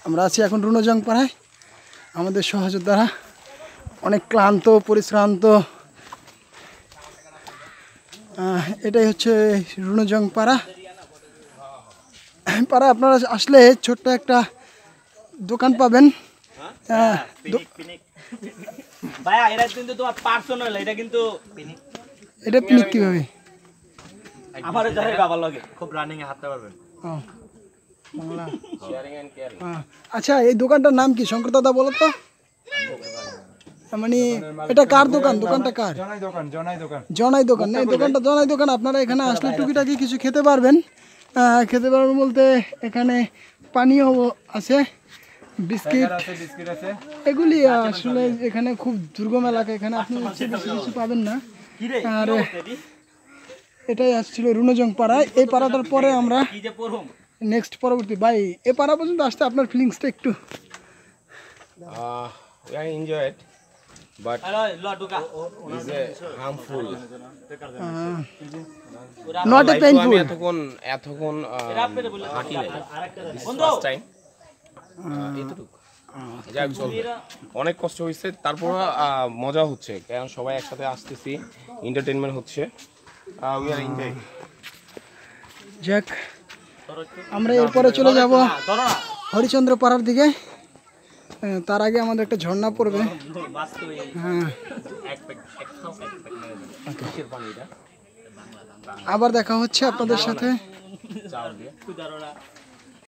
আমরা আছি এখন রুনোজং পাড়ায়। আমাদের সহযোদ্ধারা অনেক ক্লান্ত পরিশ্রান্ত। এটাই হচ্ছে রুনোজং পাড়া। আপনারা আসলে ছোট্ট একটা দোকান পাবেন। এটা পিকনিক কিভাবে আচ্ছা, এই দোকানটার নাম কি শঙ্কর দাদা বলো তো? মানে এটা কার দোকান? দোকানটা কার? জনাই দোকান। এই দোকানটা জনাই দোকান। আপনারা এখানে আসলে টুকিটাকি কিছু খেতে পারবেন। খেতে পারবেন বলতে এখানে পানীয় আছে, বিস্কিট আছে। এগুলি আসলে এখানে খুব দুর্গম এলাকা, এখানে আপনি বেশি কিছু পাবেন না। আর এটাই আসছিল রুনোজং পাড়ায়। এই পাড়াটার পরে আমরা নেক্সট পরবর্তী ভাই এই পাড়া পর্যন্ত আসতে আপনার ফিলিংসটা একটু I enjoy it, but it's harmful. Not a painful. এতক্ষণ হাঁটি নাই। First time. যাই হোক, চলবে। অনেক কষ্ট হয়েছে, তারপর মজা হচ্ছে, কারণ সবাই একসাথে আসতেছি, এন্টারটেইনমেন্ট হচ্ছে। We are enjoying. যাক, আমরা এরপরে চলে যাব হরিচন্দ্র পাড়ার দিকে। তার আগে আমাদের একটা ঝর্ণা পড়বে। হ্যাঁ, আবার দেখা হচ্ছে আপনাদের সাথে।